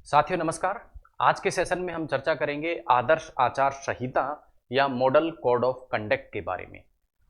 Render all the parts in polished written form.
साथियों नमस्कार। आज के सेशन में हम चर्चा करेंगे आदर्श आचार संहिता या मॉडल कोड ऑफ कंडक्ट के बारे में।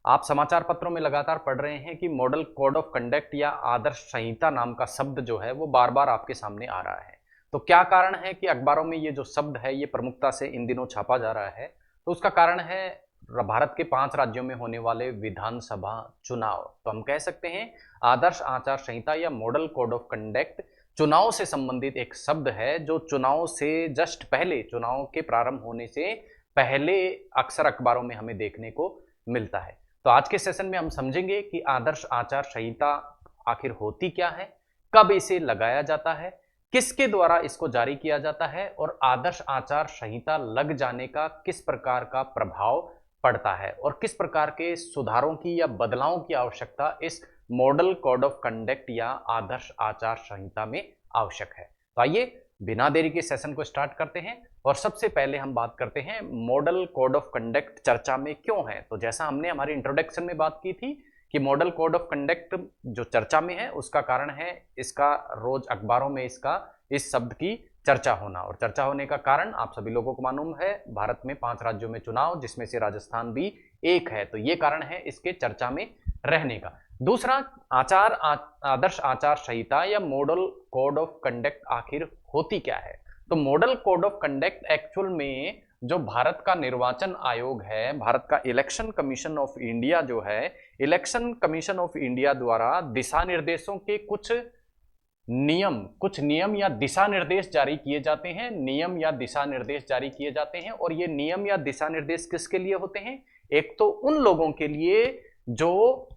आप समाचार पत्रों में लगातार पढ़ रहे हैं कि मॉडल कोड ऑफ कंडक्ट या आदर्श संहिता नाम का शब्द जो है वो बार बार आपके सामने आ रहा है। तो क्या कारण है कि अखबारों में ये जो शब्द है ये प्रमुखता से इन दिनों छापा जा रहा है? तो उसका कारण है भारत के 5 राज्यों में होने वाले विधानसभा चुनाव। तो हम कह सकते हैं आदर्श आचार संहिता या मॉडल कोड ऑफ कंडक्ट चुनाव से संबंधित एक शब्द है जो चुनाव से जस्ट पहले, चुनाव के प्रारंभ होने से पहले अक्सर अखबारों में हमें देखने को मिलता है। तो आज के सेशन में हम समझेंगे कि आदर्श आचार संहिता आखिर होती क्या है, कब इसे लगाया जाता है, किसके द्वारा इसको जारी किया जाता है और आदर्श आचार संहिता लग जाने का किस प्रकार का प्रभाव पड़ता है और किस प्रकार के सुधारों की या बदलावों की आवश्यकता इस मॉडल कोड ऑफ कंडक्ट या आदर्श आचार संहिता में आवश्यक है। तो आइए बिना देरी के सेशन को स्टार्ट करते हैं और सबसे पहले हम बात करते हैं मॉडल कोड ऑफ कंडक्ट चर्चा में क्यों है। तो जैसा हमने हमारी इंट्रोडक्शन में बात की थी कि मॉडल कोड ऑफ कंडक्ट जो चर्चा में है उसका कारण है इसका रोज अखबारों में इस शब्द की चर्चा होना, और चर्चा होने का कारण आप सभी लोगों को मालूम है, भारत में 5 राज्यों में चुनाव जिसमें से राजस्थान भी एक है। तो ये कारण है इसके चर्चा में रहने का। दूसरा, आदर्श आचार संहिता या मॉडल कोड ऑफ कंडक्ट आखिर होती क्या है। तो model code of conduct actual में जो भारत का निर्वाचन आयोग है, भारत का इलेक्शन कमीशन ऑफ इंडिया जो है, इलेक्शन कमीशन ऑफ इंडिया द्वारा दिशा निर्देशों के कुछ नियम या दिशा निर्देश जारी किए जाते हैं, नियम या दिशा निर्देश जारी किए जाते हैं। और ये नियम या दिशा निर्देश किसके लिए होते हैं? एक तो उन लोगों के लिए जो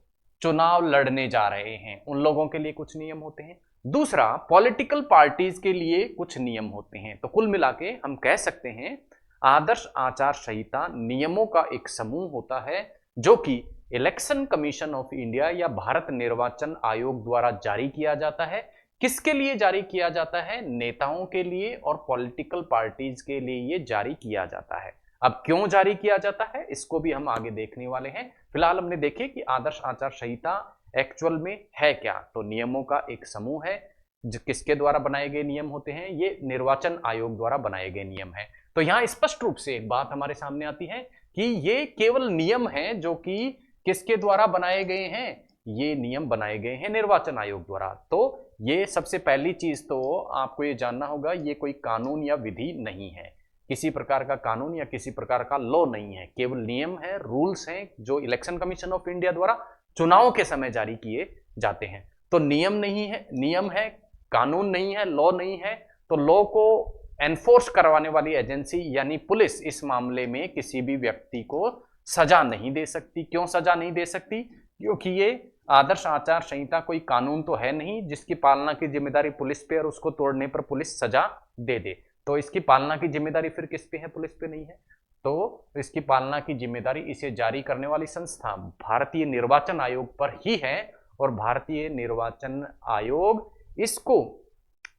चुनाव लड़ने जा रहे हैं, उन लोगों के लिए कुछ नियम होते हैं। दूसरा, पॉलिटिकल पार्टीज के लिए कुछ नियम होते हैं। तो कुल मिला के हम कह सकते हैं आदर्श आचार संहिता नियमों का एक समूह होता है जो कि इलेक्शन कमीशन ऑफ इंडिया या भारत निर्वाचन आयोग द्वारा जारी किया जाता है। किसके लिए जारी किया जाता है? नेताओं के लिए और पॉलिटिकल पार्टीज के लिए ये जारी किया जाता है। अब क्यों जारी किया जाता है इसको भी हम आगे देखने वाले हैं। फिलहाल हमने देखे कि आदर्श आचार संहिता एक्चुअल में है क्या। तो नियमों का एक समूह है। किसके द्वारा बनाए गए नियम होते हैं? ये निर्वाचन आयोग द्वारा बनाए गए नियम है। तो यहाँ स्पष्ट रूप से एक बात हमारे सामने आती है कि ये केवल नियम है जो कि किसके द्वारा बनाए गए हैं? ये नियम बनाए गए हैं निर्वाचन आयोग द्वारा। तो ये सबसे पहली चीज तो आपको ये जानना होगा, ये कोई कानून या विधि नहीं है, किसी प्रकार का कानून या किसी प्रकार का लॉ नहीं है, केवल नियम है, रूल्स हैं जो इलेक्शन कमीशन ऑफ इंडिया द्वारा चुनाव के समय जारी किए जाते हैं। तो नियम नहीं है, नियम है, कानून नहीं है, लॉ नहीं है। तो लॉ को एनफोर्स करवाने वाली एजेंसी यानी पुलिस इस मामले में किसी भी व्यक्ति को सजा नहीं दे सकती। क्यों सजा नहीं दे सकती? क्योंकि ये आदर्श आचार संहिता कोई कानून तो है नहीं जिसकी पालना की जिम्मेदारी पुलिस पे और उसको तोड़ने पर पुलिस सजा दे दे। तो इसकी पालना की जिम्मेदारी फिर किस पे है? पुलिस पे नहीं है। तो इसकी पालना की जिम्मेदारी इसे जारी करने वाली संस्था भारतीय निर्वाचन आयोग पर ही है। और भारतीय निर्वाचन आयोग इसको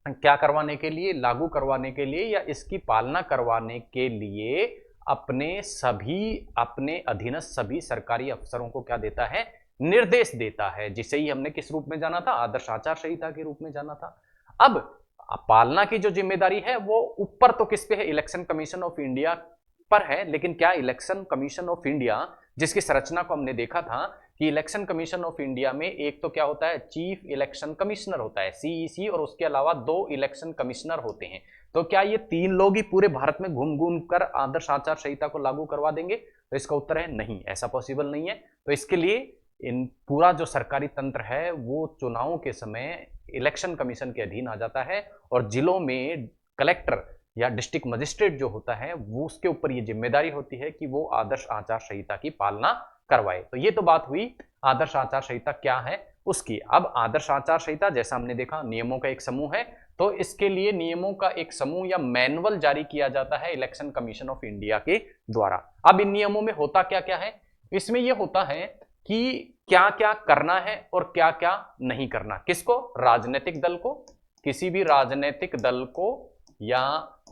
क्या करवाने के लिए, लागू करवाने के लिए या इसकी पालना करवाने के लिए अपने अधीनस्थ सभी सरकारी अफसरों को क्या देता है? निर्देश देता है, जिसे ही हमने किस रूप में जाना था? आदर्श आचार संहिता के रूप में जाना था। अब पालना की जो जिम्मेदारी है वो ऊपर तो किस पे है? इलेक्शन कमीशन ऑफ इंडिया पर है। लेकिन क्या इलेक्शन कमीशन ऑफ इंडिया, जिसकी संरचना को हमने देखा था कि इलेक्शन कमीशन ऑफ इंडिया में एक तो क्या होता है? चीफ इलेक्शन कमिश्नर होता है, सीईसी, और उसके अलावा 2 इलेक्शन कमिश्नर होते हैं। तो क्या ये 3 लोग ही पूरे भारत में घूम घूम कर आदर्श आचार संहिता को लागू करवा देंगे? तो इसका उत्तर है नहीं, ऐसा पॉसिबल नहीं है। तो इसके लिए इन पूरा जो सरकारी तंत्र है वो चुनावों के समय इलेक्शन कमीशन के अधीन आ जाता है और जिलों में कलेक्टर या डिस्ट्रिक्ट मजिस्ट्रेट जो होता है वो उसके ऊपर ये जिम्मेदारी होती है कि वो आदर्श आचार संहिता की पालना करवाए। तो ये तो बात हुई आदर्श आचार संहिता क्या है उसकी। अब आदर्श आचार संहिता जैसा हमने देखा नियमों का एक समूह है। तो इसके लिए नियमों का एक समूह या मैनुअल जारी किया जाता है इलेक्शन कमीशन ऑफ इंडिया के द्वारा। अब इन नियमों में होता क्या क्या है? इसमें यह होता है कि क्या क्या करना है और क्या क्या नहीं करना। किसको? राजनीतिक दल को, किसी भी राजनीतिक दल को या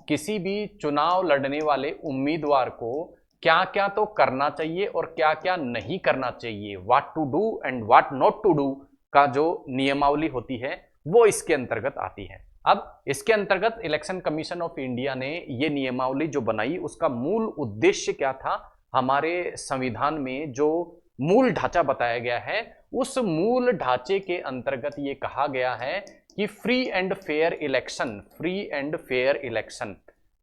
किसी भी चुनाव लड़ने वाले उम्मीदवार को क्या क्या तो करना चाहिए और क्या क्या नहीं करना चाहिए, what to do and what not to do का जो नियमावली होती है वो इसके अंतर्गत आती है। अब इसके अंतर्गत इलेक्शन कमीशन ऑफ इंडिया ने ये नियमावली जो बनाई उसका मूल उद्देश्य क्या था, हमारे संविधान में जो मूल ढांचा बताया गया है उस मूल ढांचे के अंतर्गत ये कहा गया है कि free and fair election, free and fair election,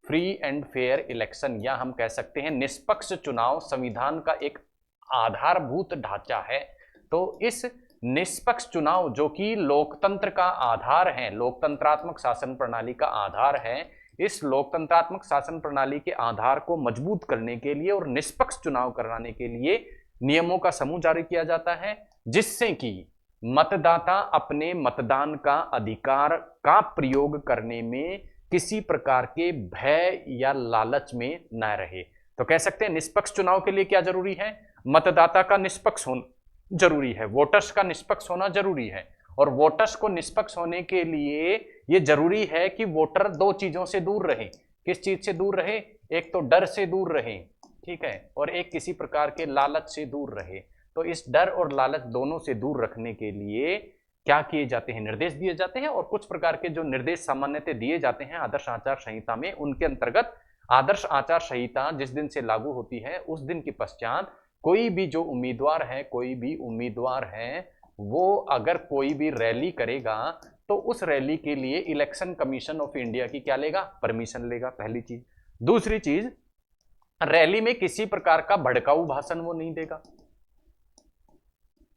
free and fair election या हम कह सकते हैं निष्पक्ष चुनाव संविधान का एक आधारभूत ढांचा है। तो इस निष्पक्ष चुनाव जो कि लोकतंत्र का आधार है, लोकतंत्रात्मक शासन प्रणाली का आधार है, इस लोकतंत्रात्मक शासन प्रणाली के आधार को मजबूत करने के लिए और निष्पक्ष चुनाव कराने के लिए नियमों का समूह जारी किया जाता है, जिससे कि मतदाता अपने मतदान का अधिकार का प्रयोग करने में किसी प्रकार के भय या लालच में न रहे। तो कह सकते हैं निष्पक्ष चुनाव के लिए क्या जरूरी है, मतदाता का निष्पक्ष होना जरूरी है, वोटर्स का निष्पक्ष होना जरूरी है। और वोटर्स को निष्पक्ष होने के लिए यह जरूरी है कि वोटर दो चीजों से दूर रहे। किस चीज से दूर रहे, एक तो डर से दूर रहे, ठीक है, और एक किसी प्रकार के लालच से दूर रहे। तो इस डर और लालच दोनों से दूर रखने के लिए क्या किए जाते हैं, निर्देश दिए जाते हैं। और कुछ प्रकार के जो निर्देश सामान्यतः दिए जाते हैं आदर्श आचार संहिता में, उनके अंतर्गत आदर्श आचार संहिता जिस दिन से लागू होती है उस दिन के पश्चात कोई भी जो उम्मीदवार है, कोई भी उम्मीदवार है, वो अगर कोई भी रैली करेगा तो उस रैली के लिए इलेक्शन कमीशन ऑफ इंडिया की क्या लेगा, परमिशन लेगा, पहली चीज। दूसरी चीज, रैली में किसी प्रकार का भड़काऊ भाषण वो नहीं देगा,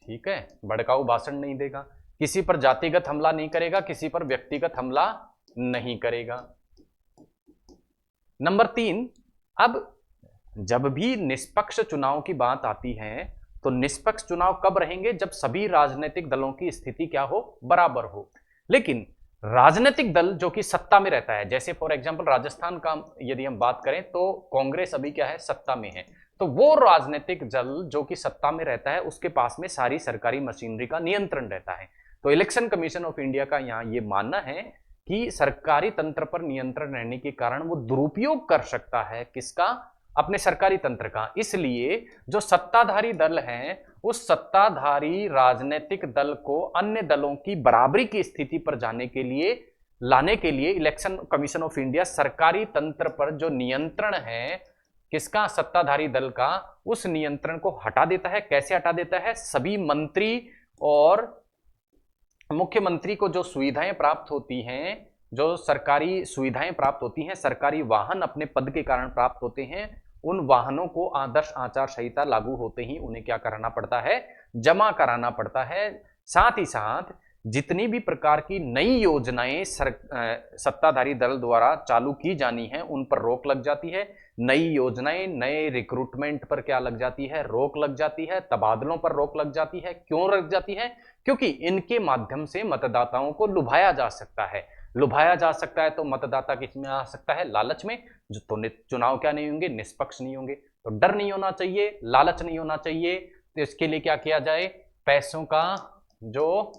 ठीक है, भड़काऊ भाषण नहीं देगा, किसी पर जातिगत हमला नहीं करेगा, किसी पर व्यक्तिगत हमला नहीं करेगा। नंबर 3, अब जब भी निष्पक्ष चुनाव की बात आती है तो निष्पक्ष चुनाव कब रहेंगे, जब सभी राजनीतिक दलों की स्थिति क्या हो, बराबर हो। लेकिन राजनीतिक दल जो कि सत्ता में रहता है, जैसे फॉर एग्जांपल राजस्थान का यदि हम बात करें तो कांग्रेस अभी क्या है, सत्ता में है, तो वो राजनीतिक दल जो कि सत्ता में रहता है उसके पास में सारी सरकारी मशीनरी का नियंत्रण रहता है। तो इलेक्शन कमीशन ऑफ इंडिया का यहाँ ये मानना है कि सरकारी तंत्र पर नियंत्रण रहने के कारण वो दुरुपयोग कर सकता है, किसका, अपने सरकारी तंत्र का। इसलिए जो सत्ताधारी दल हैं उस सत्ताधारी राजनीतिक दल को अन्य दलों की बराबरी की स्थिति पर जाने के लिए, लाने के लिए इलेक्शन कमीशन ऑफ इंडिया सरकारी तंत्र पर जो नियंत्रण है किसका, सत्ताधारी दल का, उस नियंत्रण को हटा देता है। कैसे हटा देता है, सभी मंत्री और मुख्यमंत्री को जो सुविधाएं प्राप्त होती हैं, जो सरकारी सुविधाएं प्राप्त होती हैं, सरकारी वाहन अपने पद के कारण प्राप्त होते हैं, उन वाहनों को आदर्श आचार संहिता लागू होते ही उन्हें क्या कराना पड़ता है, जमा कराना पड़ता है। साथ ही साथ जितनी भी प्रकार की नई योजनाएं सत्ताधारी दल द्वारा चालू की जानी है उन पर रोक लग जाती है। नई योजनाएं, नए रिक्रूटमेंट पर क्या लग जाती है, रोक लग जाती है। तबादलों पर रोक लग जाती है। क्यों लग जाती है, क्योंकि इनके माध्यम से मतदाताओं को लुभाया जा सकता है। लुभाया जा सकता है तो मतदाता किसमें आ सकता है, लालच में। जो तो चुनाव क्या नहीं होंगे, निष्पक्ष नहीं होंगे। तो डर नहीं होना चाहिए, लालच नहीं होना चाहिए। तो इसके लिए क्या किया जाए, पैसों का जो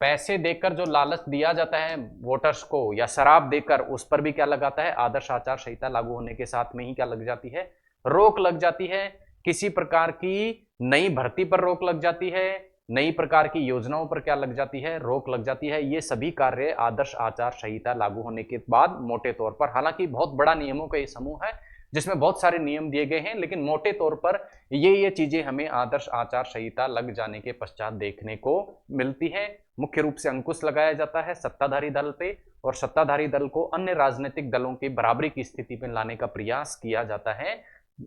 पैसे देकर जो लालच दिया जाता है वोटर्स को, या शराब देकर, उस पर भी क्या लगाता है, आदर्श आचार संहिता लागू होने के साथ में ही क्या लग जाती है, रोक लग जाती है। किसी प्रकार की नई भर्ती पर रोक लग जाती है, नई प्रकार की योजनाओं पर क्या लग जाती है, रोक लग जाती है। ये सभी कार्य आदर्श आचार संहिता लागू होने के बाद मोटे तौर पर, हालांकि बहुत बड़ा नियमों का ये समूह है जिसमें बहुत सारे नियम दिए गए हैं, लेकिन मोटे तौर पर ये चीजें हमें आदर्श आचार संहिता लग जाने के पश्चात देखने को मिलती है। मुख्य रूप से अंकुश लगाया जाता है सत्ताधारी दल पे, और सत्ताधारी दल को अन्य राजनीतिक दलों की बराबरी की स्थिति में लाने का प्रयास किया जाता है,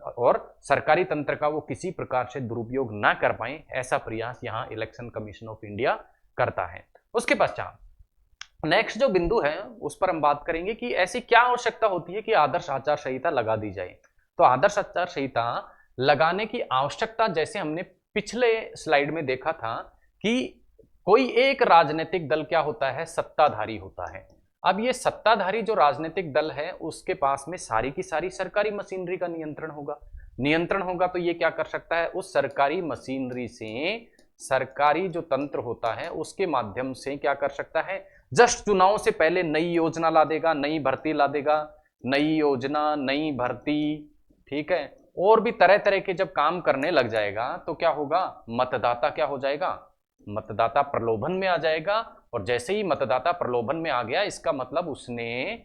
और सरकारी तंत्र का वो किसी प्रकार से दुरुपयोग ना कर पाए, ऐसा प्रयास यहाँ इलेक्शन कमीशन ऑफ इंडिया करता है। उसके पश्चात नेक्स्ट जो बिंदु है उस पर हम बात करेंगे कि ऐसी क्या आवश्यकता होती है कि आदर्श आचार संहिता लगा दी जाए। तो आदर्श आचार संहिता लगाने की आवश्यकता, जैसे हमने पिछले स्लाइड में देखा था कि कोई एक राजनीतिक दल क्या होता है, सत्ताधारी होता है। अब ये सत्ताधारी जो राजनीतिक दल है उसके पास में सारी की सारी सरकारी मशीनरी का नियंत्रण होगा। तो ये क्या कर सकता है, उस सरकारी मशीनरी से, सरकारी जो तंत्र होता है उसके माध्यम से क्या कर सकता है, जस्ट चुनाव से पहले नई योजना ला देगा, नई भर्ती ला देगा, नई योजना, नई भर्ती, ठीक है, और भी तरह तरह के जब काम करने लग जाएगा तो क्या होगा, मतदाता क्या हो जाएगा, मतदाता प्रलोभन में आ जाएगा और जैसे ही मतदाता प्रलोभन में आ गया, इसका मतलब उसने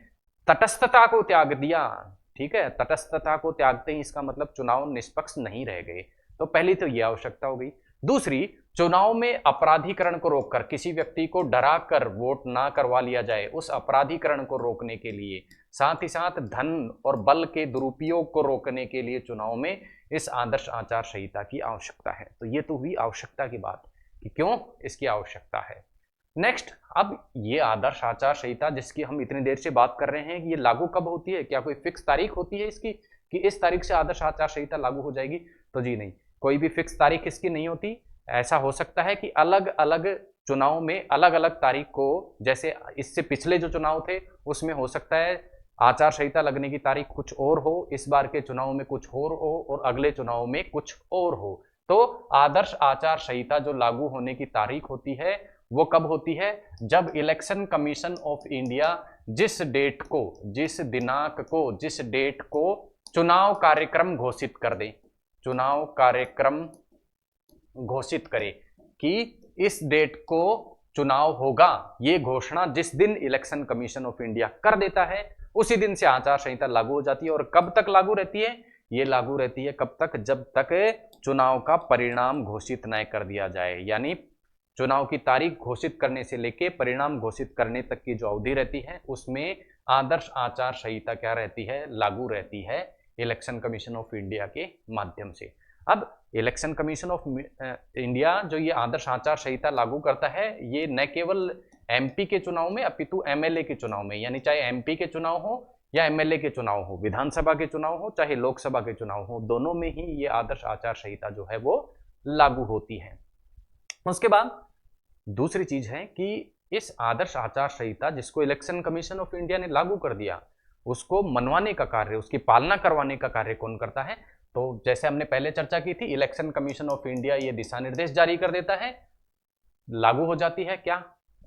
तटस्थता को त्याग दिया। ठीक है, तटस्थता को त्यागते ही इसका मतलब चुनाव निष्पक्ष नहीं रह गए। तो पहली तो यह आवश्यकता हो गई। दूसरी, चुनाव में अपराधीकरण को रोककर, किसी व्यक्ति को डरा कर वोट ना करवा लिया जाए, उस अपराधीकरण को रोकने के लिए, साथ ही साथ धन और बल के दुरुपयोग को रोकने के लिए चुनाव में इस आदर्श आचार संहिता की आवश्यकता है। तो ये तो हुई आवश्यकता की बात कि क्यों इसकी आवश्यकता है। नेक्स्ट, अब ये आदर्श आचार संहिता जिसकी हम इतनी देर से बात कर रहे हैं कि ये लागू कब होती है, क्या कोई फिक्स तारीख होती है इसकी कि इस तारीख से आदर्श आचार संहिता लागू हो जाएगी? तो जी नहीं, कोई भी फिक्स तारीख इसकी नहीं होती। ऐसा हो सकता है कि अलग अलग चुनाव में अलग अलग तारीख को, जैसे इससे पिछले जो चुनाव थे उसमें हो सकता है आचार संहिता लगने की तारीख कुछ और हो, इस बार के चुनाव में कुछ और हो, और अगले चुनाव में कुछ और हो। तो आदर्श आचार संहिता जो लागू होने की तारीख होती है वो कब होती है? जब इलेक्शन कमीशन ऑफ इंडिया जिस डेट को, जिस दिनांक को, जिस डेट को चुनाव कार्यक्रम घोषित कर दे, चुनाव कार्यक्रम घोषित करे कि इस डेट को चुनाव होगा, ये घोषणा जिस दिन इलेक्शन कमीशन ऑफ इंडिया कर देता है उसी दिन से आचार संहिता लागू हो जाती है। और कब तक लागू रहती है? ये लागू रहती है कब तक? जब तक चुनाव का परिणाम घोषित न कर दिया जाए। यानी चुनाव की तारीख घोषित करने से लेके परिणाम घोषित करने तक की जो अवधि रहती है उसमें आदर्श आचार संहिता क्या रहती है? लागू रहती है इलेक्शन कमीशन ऑफ इंडिया के माध्यम से। अब इलेक्शन कमीशन ऑफ इंडिया जो ये आदर्श आचार संहिता लागू करता है, ये न केवल एमपी के चुनाव में अपितु एमएलए के चुनाव में, यानी चाहे एमपी के चुनाव हो या एमएलए के चुनाव हो, विधानसभा के चुनाव हो चाहे लोकसभा के चुनाव हो, दोनों में ही ये आदर्श आचार संहिता जो है वो लागू होती है। उसके बाद दूसरी चीज है कि इस आदर्श आचार संहिता जिसको इलेक्शन कमीशन ऑफ इंडिया ने लागू कर दिया, उसको मनवाने का कार्य, उसकी पालना करवाने का कार्य कौन करता है? तो जैसे हमने पहले चर्चा की थी, इलेक्शन कमीशन ऑफ इंडिया ये दिशा निर्देश जारी कर देता है, लागू हो जाती है क्या?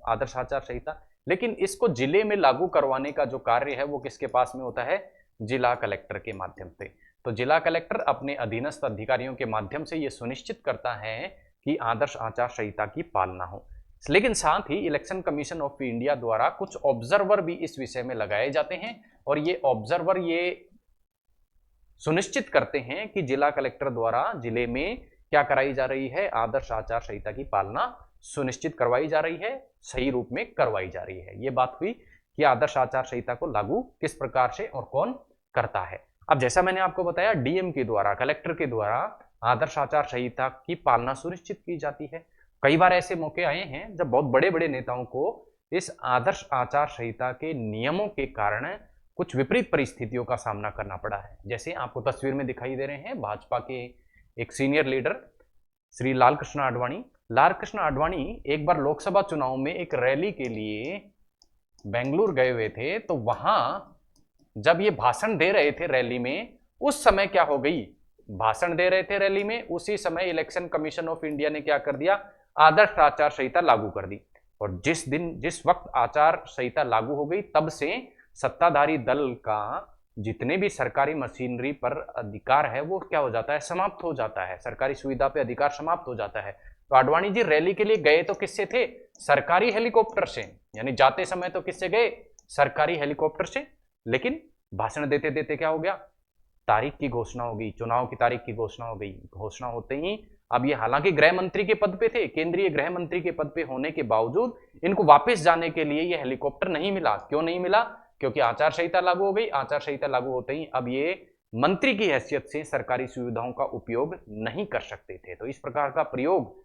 आदर्श आचार संहिता। लेकिन इसको जिले में लागू करवाने का जो कार्य है वो किसके पास में होता है? जिला कलेक्टर के माध्यम से। तो जिला कलेक्टर अपने अधीनस्थ अधिकारियों के माध्यम से ये सुनिश्चित करता है कि आदर्श आचार संहिता की पालना हो। लेकिन साथ ही इलेक्शन कमीशन ऑफ इंडिया द्वारा कुछ ऑब्जर्वर भी इस विषय में लगाए जाते हैं, और ये ऑब्जर्वर ये सुनिश्चित करते हैं कि जिला कलेक्टर द्वारा जिले में क्या कराई जा रही है? आदर्श आचार संहिता की पालना सुनिश्चित करवाई जा रही है, सही रूप में करवाई जा रही है। ये बात हुई कि आदर्श आचार संहिता को लागू किस प्रकार से और कौन करता है। अब जैसा मैंने आपको बताया, डीएम के द्वारा, कलेक्टर के द्वारा आदर्श आचार संहिता की पालना सुनिश्चित की जाती है। कई बार ऐसे मौके आए हैं जब बहुत बड़े बड़े नेताओं को इस आदर्श आचार संहिता के नियमों के कारण कुछ विपरीत परिस्थितियों का सामना करना पड़ा है। जैसे आपको तस्वीर में दिखाई दे रहे हैं भाजपा के एक सीनियर लीडर श्री लालकृष्ण आडवाणी। लालकृष्ण आडवाणी एक बार लोकसभा चुनाव में एक रैली के लिए बेंगलुरु गए हुए थे, तो वहां जब ये भाषण दे रहे थे रैली में, उस समय क्या हो गई? भाषण दे रहे थे रैली में, उसी समय इलेक्शन कमीशन ऑफ इंडिया ने क्या कर दिया? आदर्श आचार संहिता लागू कर दी। और जिस वक्त आचार संहिता लागू हो गई, तब से सत्ताधारी दल का जितने भी सरकारी मशीनरी पर अधिकार है वो क्या हो जाता है? समाप्त हो जाता है। सरकारी सुविधा पे अधिकार समाप्त हो जाता है। तो आडवाणी जी रैली के लिए गए तो किससे थे? सरकारी हेलीकॉप्टर से। यानी जाते समय तो किससे गए? सरकारी हेलीकॉप्टर से। लेकिन भाषण देते देते क्या हो गया? तारीख की घोषणा हो गई, चुनाव की तारीख की घोषणा हो गई। घोषणा होते ही अब ये हालांकि गृह मंत्री के पद पे थे, केंद्रीय गृह मंत्री के पद पे होने के बावजूद इनको वापस जाने के लिए ये हेलीकॉप्टर नहीं मिला। क्यों नहीं मिला? क्योंकि आचार संहिता लागू हो गई। आचार संहिता लागू होते ही अब ये मंत्री की हैसियत से सरकारी सुविधाओं का उपयोग नहीं कर सकते थे। तो इस प्रकार का प्रयोग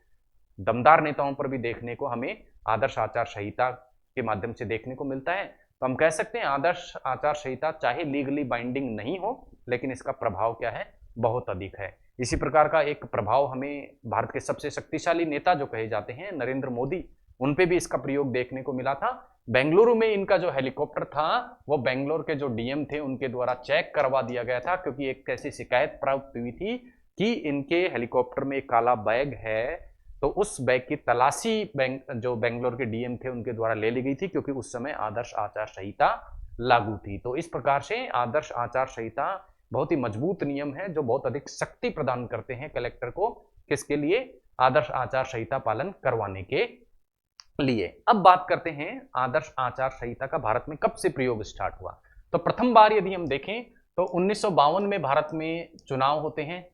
दमदार नेताओं पर भी देखने को हमें आदर्श आचार संहिता के माध्यम से देखने को मिलता है। तो हम कह सकते हैं आदर्श आचार संहिता चाहे लीगली बाइंडिंग नहीं हो, लेकिन इसका प्रभाव क्या है? बहुत अधिक है। इसी प्रकार का एक प्रभाव हमें भारत के सबसे शक्तिशाली नेता जो कहे जाते हैं नरेंद्र मोदी, उन पे भी इसका प्रयोग देखने को मिला था। बेंगलुरु में इनका जो हेलीकॉप्टर था वो बेंगलोर के जो डीएम थे उनके द्वारा चेक करवा दिया गया था, क्योंकि एक ऐसी शिकायत प्राप्त हुई थी कि इनके हेलीकॉप्टर में एक काला बैग है। तो उस बैग की तलाशी जो बेंगलोर के डीएम थे उनके द्वारा ले ली गई थी, क्योंकि उस समय आदर्श आचार संहिता लागू थी। तो इस प्रकार से आदर्श आचार संहिता बहुत ही मजबूत नियम है जो बहुत अधिक शक्ति प्रदान करते हैं कलेक्टर को, किसके लिए? आदर्श आचार संहिता पालन करवाने के लिए। अब बात करते हैं आदर्श आचार संहिता का भारत में कब से प्रयोग स्टार्ट हुआ। तो प्रथम बार यदि हम देखें तो 1952 में भारत में चुनाव होते हैं।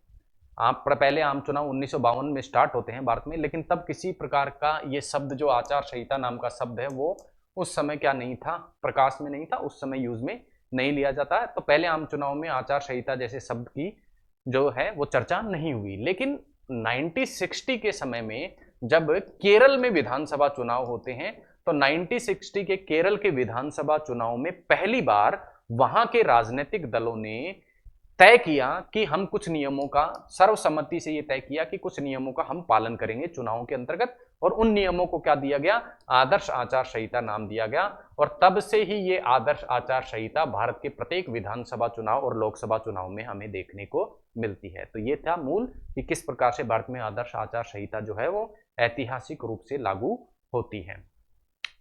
पहले आम चुनाव 1952 में स्टार्ट होते हैं भारत में, लेकिन तब किसी प्रकार का ये शब्द जो आचार संहिता नाम का शब्द है वो उस समय क्या नहीं था, प्रकाश में नहीं था, उस समय यूज में नहीं लिया जाता है। तो पहले आम चुनाव में आचार संहिता जैसे शब्द की जो है वो चर्चा नहीं हुई। लेकिन 1960 के समय में जब केरल में विधानसभा चुनाव होते हैं तो 1960 के केरल के विधानसभा चुनाव में पहली बार वहां के राजनीतिक दलों ने तय किया कि हम कुछ नियमों का, सर्वसम्मति से ये तय किया कि कुछ नियमों का हम पालन करेंगे चुनावों के अंतर्गत, और उन नियमों को क्या दिया गया, आदर्श आचार संहिता नाम दिया गया। और तब से ही ये आदर्श आचार संहिता भारत के प्रत्येक विधानसभा चुनाव और लोकसभा चुनाव में हमें देखने को मिलती है। तो ये था मूल कि किस प्रकार से भारत में आदर्श आचार संहिता जो है वो ऐतिहासिक रूप से लागू होती है।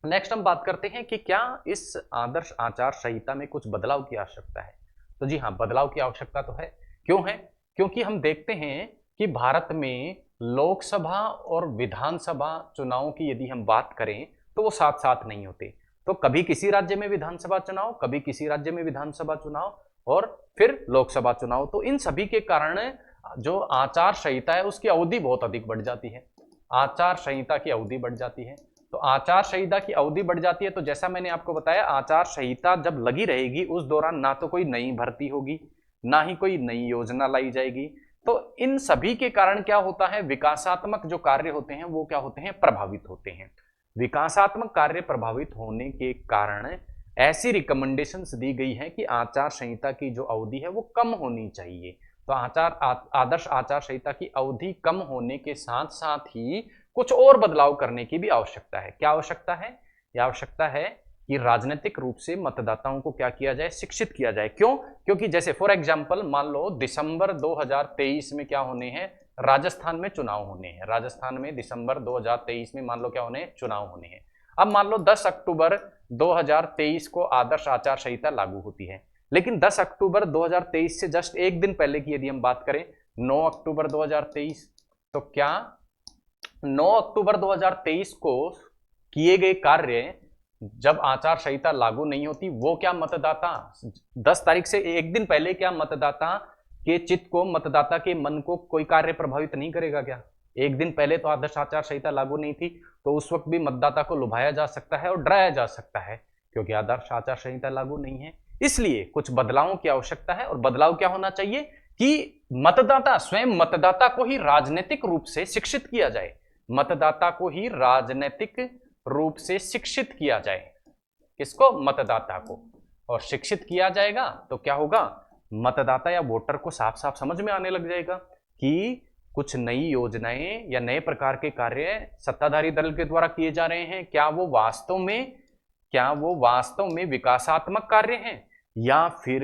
नेक्स्ट हम बात करते हैं कि क्या इस आदर्श आचार संहिता में कुछ बदलाव की आवश्यकता है। तो जी हाँ, बदलाव की आवश्यकता तो है। क्यों है? क्योंकि हम देखते हैं कि भारत में लोकसभा और विधानसभा चुनावों की यदि हम बात करें तो वो साथ साथ नहीं होते। तो कभी किसी राज्य में विधानसभा चुनाव, कभी किसी राज्य में विधानसभा चुनाव और फिर लोकसभा चुनाव। तो इन सभी के कारण जो आचार संहिता है उसकी अवधि बहुत अधिक बढ़ जाती है। आचार संहिता की अवधि बढ़ जाती है। तो आचार संहिता की अवधि बढ़ जाती है तो जैसा मैंने आपको बताया, आचार संहिता जब लगी रहेगी उस दौरान ना तो कोई नई भर्ती होगी, ना ही कोई नई योजना लाई जाएगी। तो इन सभी के कारण क्या होता है, विकासात्मक जो कार्य होते हैं वो क्या होते हैं, प्रभावित होते हैं। विकासात्मक कार्य प्रभावित होने के कारण ऐसी रिकमेंडेशंस दी गई है कि आचार संहिता की जो अवधि है वो कम होनी चाहिए। तो आदर्श आचार संहिता की अवधि कम होने के साथ साथ ही कुछ और बदलाव करने की भी आवश्यकता है। क्या आवश्यकता है? यह आवश्यकता है कि राजनीतिक रूप से मतदाताओं को क्या किया जाए, शिक्षित किया जाए। क्यों? क्योंकि जैसे फॉर एग्जांपल मान लो दिसंबर 2023 में क्या होने हैं, राजस्थान में चुनाव होने हैं। राजस्थान में दिसंबर 2023 में मान लो क्या होने हैं, चुनाव होने हैं। अब मान लो 10 अक्टूबर 2023 को आदर्श आचार संहिता लागू होती है, लेकिन 10 अक्टूबर 2023 से जस्ट एक दिन पहले की यदि हम बात करें 9 अक्टूबर 2023, तो क्या 9 अक्टूबर 2023 को किए गए कार्य जब आचार संहिता लागू नहीं होती वो क्या मतदाता 10 तारीख से एक दिन पहले क्या मतदाता के चित्त को, मतदाता के मन को कोई कार्य प्रभावित नहीं करेगा क्या? एक दिन पहले तो आदर्श आचार संहिता लागू नहीं थी, तो उस वक्त भी मतदाता को लुभाया जा सकता है और डराया जा सकता है, क्योंकि आदर्श आचार संहिता लागू नहीं है। इसलिए कुछ बदलावों की आवश्यकता है। और बदलाव क्या होना चाहिए कि मतदाता, स्वयं मतदाता को ही राजनीतिक रूप से शिक्षित किया जाए। मतदाता को ही राजनीतिक रूप से शिक्षित किया जाए। किसको? मतदाता को। और शिक्षित किया जाएगा तो क्या होगा, मतदाता या वोटर को साफ साफ समझ में आने लग जाएगा कि कुछ नई योजनाएं या नए प्रकार के कार्य सत्ताधारी दल के द्वारा किए जा रहे हैं, क्या वो वास्तव में विकासात्मक कार्य हैं या फिर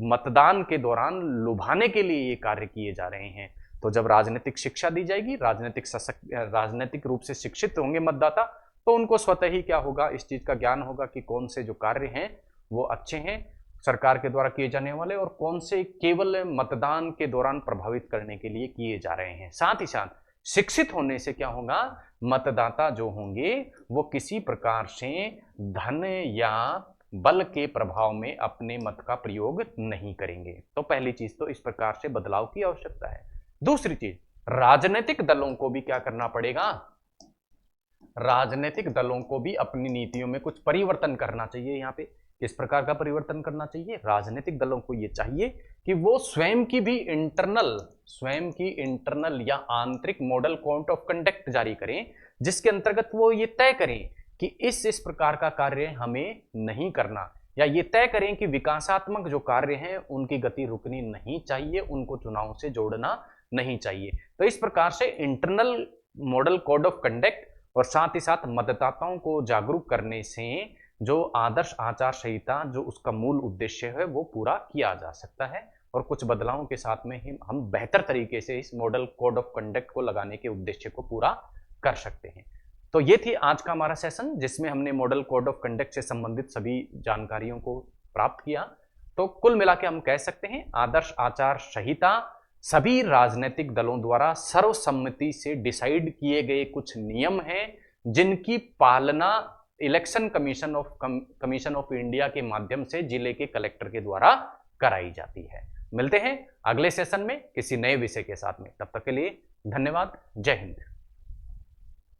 मतदान के दौरान लुभाने के लिए ये कार्य किए जा रहे हैं। तो जब राजनीतिक शिक्षा दी जाएगी, राजनीतिक रूप से शिक्षित होंगे मतदाता, तो उनको स्वतः ही क्या होगा, इस चीज का ज्ञान होगा कि कौन से जो कार्य हैं वो अच्छे हैं सरकार के द्वारा किए जाने वाले, और कौन से केवल मतदान के दौरान प्रभावित करने के लिए किए जा रहे हैं। साथ ही साथ शिक्षित होने से क्या होगा, मतदाता जो होंगे वो किसी प्रकार से धन या बल के प्रभाव में अपने मत का प्रयोग नहीं करेंगे। तो पहली चीज तो इस प्रकार से बदलाव की आवश्यकता है। दूसरी चीज, राजनीतिक दलों को भी क्या करना पड़ेगा, राजनीतिक दलों को भी अपनी नीतियों में कुछ परिवर्तन करना चाहिए। यहाँ पे किस प्रकार का परिवर्तन करना चाहिए, राजनीतिक दलों को ये चाहिए कि वो स्वयं की इंटरनल या आंतरिक मॉडल कोड ऑफ कंडक्ट जारी करें, जिसके अंतर्गत वो ये तय करें कि इस प्रकार का कार्य हमें नहीं करना, या ये तय करें कि विकासात्मक जो कार्य हैं उनकी गति रुकनी नहीं चाहिए, उनको चुनाव से जोड़ना नहीं चाहिए। तो इस प्रकार से internal model code of conduct और साथ ही साथ मतदाताओं को जागरूक करने से जो आदर्श आचार संहिता जो उसका मूल उद्देश्य है वो पूरा किया जा सकता है, और कुछ बदलावों के साथ में ही हम बेहतर तरीके से इस मॉडल कोड ऑफ कंडक्ट को लगाने के उद्देश्य को पूरा कर सकते हैं। तो ये थी आज का हमारा सेशन, जिसमें हमने मॉडल कोड ऑफ कंडक्ट से संबंधित सभी जानकारियों को प्राप्त किया। तो कुल मिला के हम कह सकते हैं आदर्श आचार संहिता सभी राजनीतिक दलों द्वारा सर्वसम्मति से डिसाइड किए गए कुछ नियम हैं जिनकी पालना इलेक्शन कमीशन ऑफ इंडिया के माध्यम से जिले के कलेक्टर के द्वारा कराई जाती है। मिलते हैं अगले सेशन में किसी नए विषय के साथ में, तब तक के लिए धन्यवाद। जय हिंद।